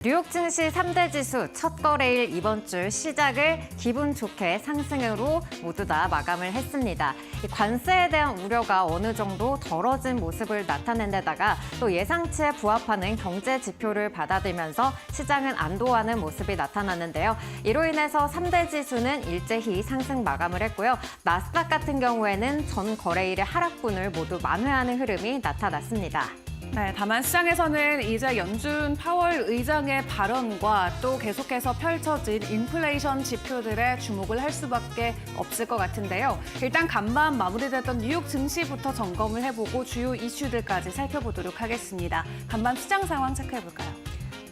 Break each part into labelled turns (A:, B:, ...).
A: 뉴욕 증시 3대 지수 첫 거래일 이번 주 시작을 기분 좋게 상승으로 모두 다 마감을 했습니다. 관세에 대한 우려가 어느 정도 덜어진 모습을 나타낸 데다가 또 예상치에 부합하는 경제 지표를 받아들면서 시장은 안도하는 모습이 나타났는데요. 이로 인해서 3대 지수는 일제히 상승 마감을 했고요. 나스닥 같은 경우에는 전 거래일의 하락분을 모두 만회하는 흐름이 나타났습니다.
B: 네, 다만 시장에서는 이제 연준 파월 의장의 발언과 또 계속해서 펼쳐진 인플레이션 지표들에 주목을 할 수밖에 없을 것 같은데요. 일단 간밤 마무리됐던 뉴욕 증시부터 점검을 해보고 주요 이슈들까지 살펴보도록 하겠습니다. 간밤 시장 상황 체크해볼까요?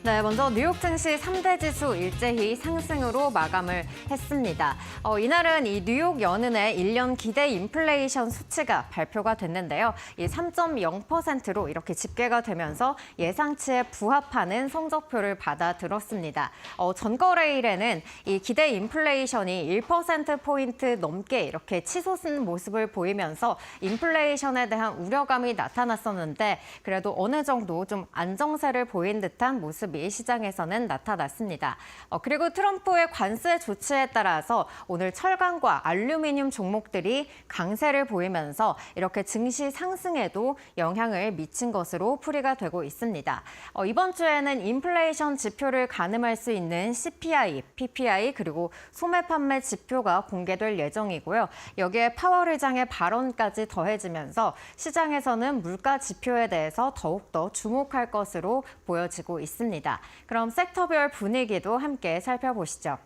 A: 네, 먼저 뉴욕 증시 3대 지수 일제히 상승으로 마감을 했습니다. 이날은 이 뉴욕 연은의 1년 기대 인플레이션 수치가 발표가 됐는데요. 이 3.0%로 이렇게 집계가 되면서 예상치에 부합하는 성적표를 받아들었습니다. 전거래일에는 이 기대 인플레이션이 1%포인트 넘게 이렇게 치솟은 모습을 보이면서 인플레이션에 대한 우려감이 나타났었는데 그래도 어느 정도 좀 안정세를 보인 듯한 모습이 시장에서는 나타났습니다. 그리고 트럼프의 관세 조치에 따라서 오늘 철강과 알루미늄 종목들이 강세를 보이면서 이렇게 증시 상승에도 영향을 미친 것으로 풀이가 되고 있습니다. 이번 주에는 인플레이션 지표를 가늠할 수 있는 CPI, PPI 그리고 소매 판매 지표가 공개될 예정이고요. 여기에 파월 의장의 발언까지 더해지면서 시장에서는 물가 지표에 대해서 더욱더 주목할 것으로 보여지고 있습니다. 그럼 섹터별 분위기도 함께 살펴보시죠.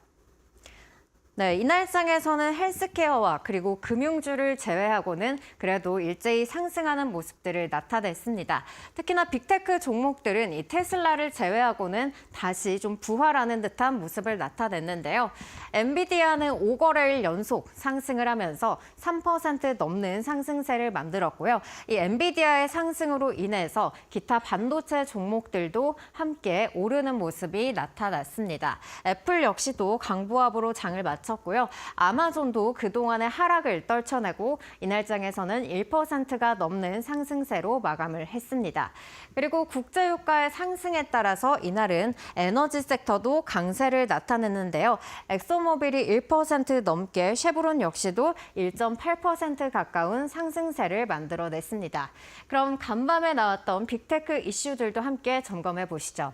A: 네, 이날 장에서는 헬스케어와 그리고 금융주를 제외하고는 그래도 일제히 상승하는 모습들을 나타냈습니다. 특히나 빅테크 종목들은 이 테슬라를 제외하고는 다시 좀 부활하는 듯한 모습을 나타냈는데요. 엔비디아는 5거래일 연속 상승을 하면서 3% 넘는 상승세를 만들었고요. 이 엔비디아의 상승으로 인해서 기타 반도체 종목들도 함께 오르는 모습이 나타났습니다. 애플 역시도 강보합으로 장을 마쳤고요. 아마존도 그동안의 하락을 떨쳐내고 이날장에서는 1%가 넘는 상승세로 마감을 했습니다. 그리고 국제유가의 상승에 따라서 이날은 에너지 섹터도 강세를 나타냈는데요. 엑소모빌이 1% 넘게 쉐브론 역시도 1.8% 가까운 상승세를 만들어냈습니다. 그럼 간밤에 나왔던 빅테크 이슈들도 함께 점검해 보시죠.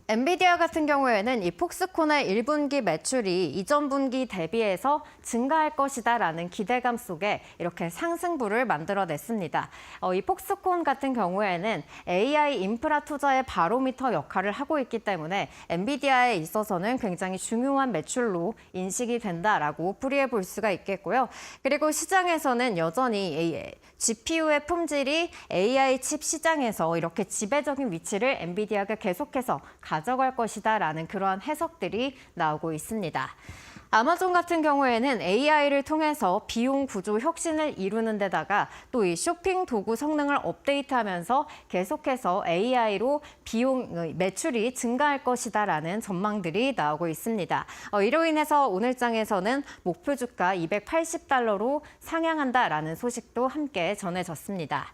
A: 엔비디아 같은 경우에는 이 폭스콘의 1분기 매출이 이전 분기 대비해서 증가할 것이다라는 기대감 속에 이렇게 상승부를 만들어냈습니다. 이 폭스콘 같은 경우에는 AI 인프라 투자의 바로미터 역할을 하고 있기 때문에 엔비디아에 있어서는 굉장히 중요한 매출로 인식이 된다라고 풀이해 볼 수가 있겠고요. 그리고 시장에서는 여전히 GPU의 품질이 AI 칩 시장에서 이렇게 지배적인 위치를 엔비디아가 계속해서 가져갈 것이다라는 그러한 해석들이 나오고 있습니다. 아마존 같은 경우에는 AI를 통해서 비용 구조 혁신을 이루는 데다가 또 이 쇼핑 도구 성능을 업데이트하면서 계속해서 AI로 매출이 증가할 것이다라는 전망들이 나오고 있습니다. 이로 인해서 오늘 장에서는 목표 주가 280달러로 상향한다라는 소식도 함께 전해졌습니다.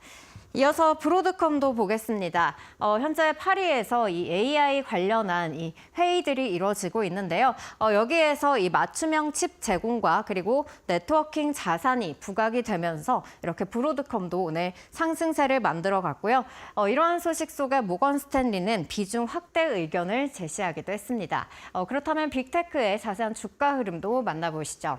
A: 이어서 브로드컴도 보겠습니다. 현재 파리에서 이 AI 관련한 이 회의들이 이루어지고 있는데요. 여기에서 이 맞춤형 칩 제공과 그리고 네트워킹 자산이 부각이 되면서 이렇게 브로드컴도 오늘 상승세를 만들어 갔고요. 이러한 소식 속에 모건 스탠리는 비중 확대 의견을 제시하기도 했습니다. 그렇다면 빅테크의 자세한 주가 흐름도 만나보시죠.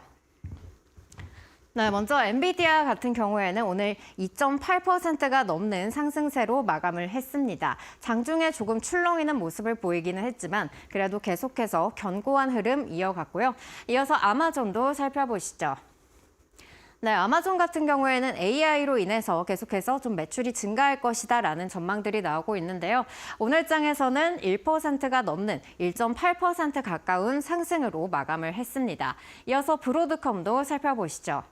A: 네, 먼저 엔비디아 같은 경우에는 오늘 2.8%가 넘는 상승세로 마감을 했습니다. 장중에 조금 출렁이는 모습을 보이기는 했지만 그래도 계속해서 견고한 흐름 이어갔고요. 이어서 아마존도 살펴보시죠. 네, 아마존 같은 경우에는 AI로 인해서 계속해서 좀 매출이 증가할 것이다라는 전망들이 나오고 있는데요. 오늘 장에서는 1%가 넘는 1.8% 가까운 상승으로 마감을 했습니다. 이어서 브로드컴도 살펴보시죠.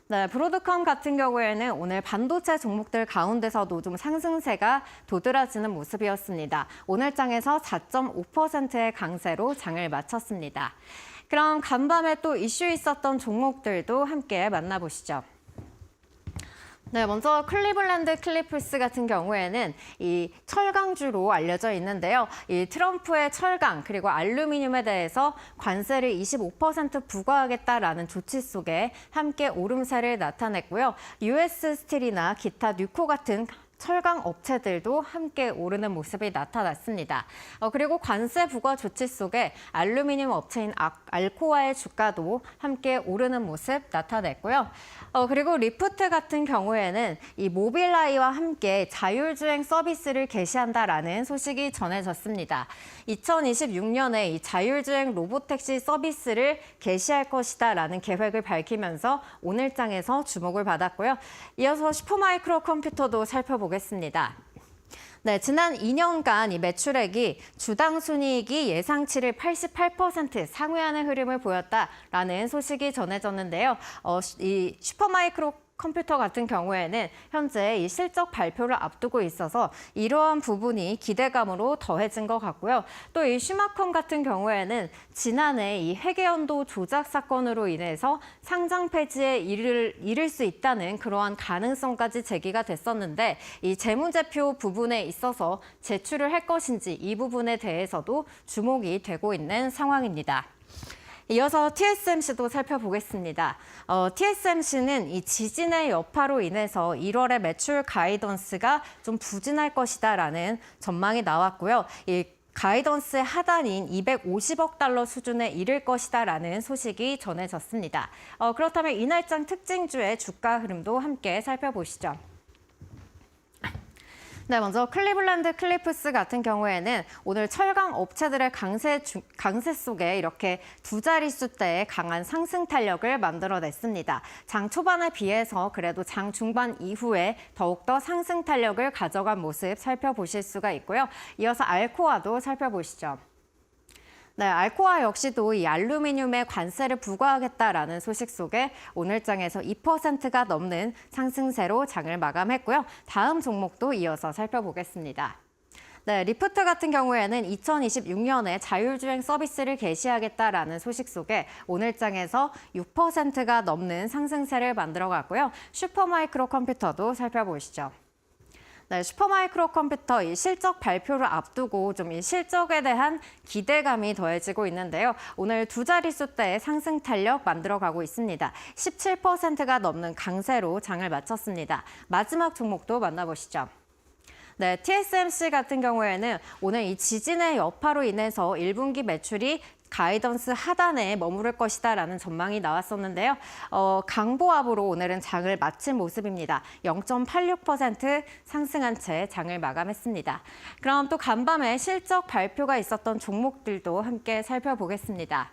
A: 네, 브로드컴 같은 경우에는 오늘 반도체 종목들 가운데서도 좀 상승세가 도드라지는 모습이었습니다. 오늘 장에서 4.5%의 강세로 장을 마쳤습니다. 그럼 간밤에 또 이슈 있었던 종목들도 함께 만나보시죠. 네, 먼저 클리블랜드 클리퍼스 같은 경우에는 이 철강주로 알려져 있는데요. 이 트럼프의 철강 그리고 알루미늄에 대해서 관세를 25% 부과하겠다라는 조치 속에 함께 오름세를 나타냈고요. US 스틸이나 기타 뉴코 같은 철강 업체들도 함께 오르는 모습이 나타났습니다. 그리고 관세 부과 조치 속에 알루미늄 업체인 알코아의 주가도 함께 오르는 모습 나타냈고요. 그리고 리프트 같은 경우에는 이 모빌라이와 함께 자율주행 서비스를 개시한다라는 소식이 전해졌습니다. 2026년에 이 자율주행 로보택시 서비스를 개시할 것이다라는 계획을 밝히면서 오늘장에서 주목을 받았고요. 이어서 슈퍼마이크로 컴퓨터도 살펴보겠습니다. 네, 지난 2년간 이 매출액이 주당 순이익이 예상치를 88% 상회하는 흐름을 보였다라는 소식이 전해졌는데요. 이 슈퍼마이크로 컴퓨터 같은 경우에는 현재 이 실적 발표를 앞두고 있어서 이러한 부분이 기대감으로 더해진 것 같고요. 또 이 슈마컴 같은 경우에는 지난해 이 회계연도 조작 사건으로 인해서 상장 폐지에 이를 수 있다는 그러한 가능성까지 제기가 됐었는데 이 재무제표 부분에 있어서 제출을 할 것인지 이 부분에 대해서도 주목이 되고 있는 상황입니다. 이어서 TSMC도 살펴보겠습니다. TSMC는 이 지진의 여파로 인해서 1월의 매출 가이던스가 좀 부진할 것이다라는 전망이 나왔고요. 이 가이던스의 하단인 250억 달러 수준에 이를 것이다라는 소식이 전해졌습니다. 그렇다면 이날장 특징주의 주가 흐름도 함께 살펴보시죠. 네, 먼저 클리블랜드 클리퍼스 같은 경우에는 오늘 철강 업체들의 강세 속에 이렇게 두 자릿수대의 강한 상승 탄력을 만들어냈습니다. 장 초반에 비해서 그래도 장 중반 이후에 더욱더 상승 탄력을 가져간 모습 살펴보실 수가 있고요. 이어서 알코아도 살펴보시죠. 네, 알코아 역시도 이 알루미늄에 관세를 부과하겠다라는 소식 속에 오늘장에서 2%가 넘는 상승세로 장을 마감했고요. 다음 종목도 이어서 살펴보겠습니다. 네, 리프트 같은 경우에는 2026년에 자율주행 서비스를 개시하겠다라는 소식 속에 오늘장에서 6%가 넘는 상승세를 만들어갔고요. 슈퍼마이크로 컴퓨터도 살펴보시죠. 네, 슈퍼마이크로 컴퓨터 이 실적 발표를 앞두고 좀 이 실적에 대한 기대감이 더해지고 있는데요. 오늘 두 자릿수대의 상승 탄력 만들어가고 있습니다. 17%가 넘는 강세로 장을 마쳤습니다. 마지막 종목도 만나보시죠. 네, TSMC 같은 경우에는 오늘 이 지진의 여파로 인해서 1분기 매출이 가이던스 하단에 머무를 것이다라는 전망이 나왔었는데요. 강보합으로 오늘은 장을 마친 모습입니다. 0.86% 상승한 채 장을 마감했습니다. 그럼 또 간밤에 실적 발표가 있었던 종목들도 함께 살펴보겠습니다.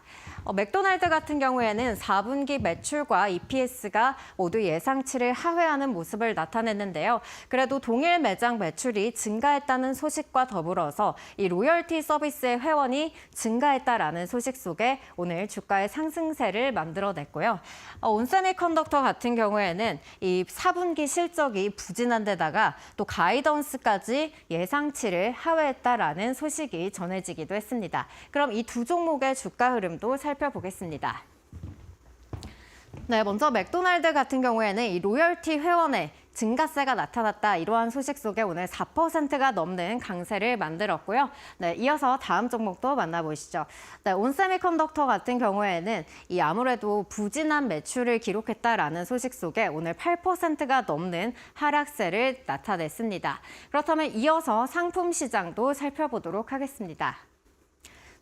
A: 맥도날드 같은 경우에는 4분기 매출과 EPS가 모두 예상치를 하회하는 모습을 나타냈는데요. 그래도 동일 매장 매출이 증가했다는 소식과 더불어서 이 로열티 서비스의 회원이 증가했다라는 소식 속에 오늘 주가의 상승세를 만들어냈고요. 온세미컨덕터 같은 경우에는 이 4분기 실적이 부진한 데다가 또 가이던스까지 예상치를 하회했다라는 소식이 전해지기도 했습니다. 그럼 이 두 종목의 주가 흐름도 살펴보겠습니다. 네, 먼저 맥도날드 같은 경우에는 이 로열티 회원의 증가세가 나타났다. 이러한 소식 속에 오늘 4%가 넘는 강세를 만들었고요. 네, 이어서 다음 종목도 만나보시죠. 네, 온세미컨덕터 같은 경우에는 이 아무래도 부진한 매출을 기록했다라는 소식 속에 오늘 8%가 넘는 하락세를 나타냈습니다. 그렇다면 이어서 상품 시장도 살펴보도록 하겠습니다.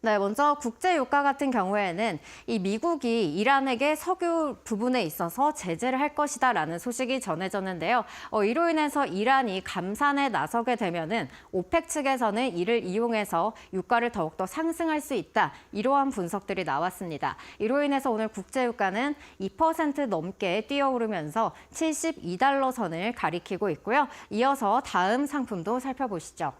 A: 네, 먼저 국제유가 같은 경우에는 이 미국이 이란에게 석유 부분에 있어서 제재를 할 것이다라는 소식이 전해졌는데요. 이로 인해서 이란이 감산에 나서게 되면은 오펙 측에서는 이를 이용해서 유가를 더욱더 상승할 수 있다. 이러한 분석들이 나왔습니다. 이로 인해서 오늘 국제유가는 2% 넘게 뛰어오르면서 72달러 선을 가리키고 있고요. 이어서 다음 상품도 살펴보시죠.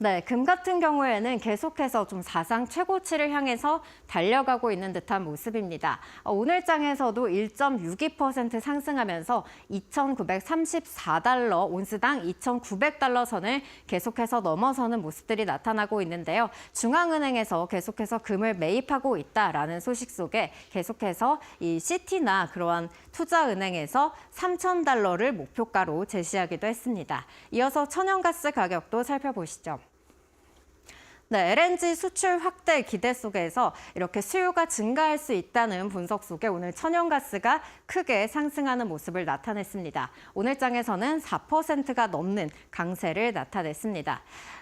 A: 네, 금 같은 경우에는 계속해서 좀 사상 최고치를 향해서 달려가고 있는 듯한 모습입니다. 오늘 장에서도 1.62% 상승하면서 2,934달러, 온스당 2,900달러 선을 계속해서 넘어서는 모습들이 나타나고 있는데요. 중앙은행에서 계속해서 금을 매입하고 있다라는 소식 속에 계속해서 이 시티나 그러한 투자은행에서 3,000달러를 목표가로 제시하기도 했습니다. 이어서 천연가스 가격도 살펴보시죠. 네, LNG 수출 확대 기대 속에서 이렇게 수요가 증가할 수 있다는 분석 속에 오늘 천연가스가 크게 상승하는 모습을 나타냈습니다. 오늘 장에서는 4%가 넘는 강세를 나타냈습니다.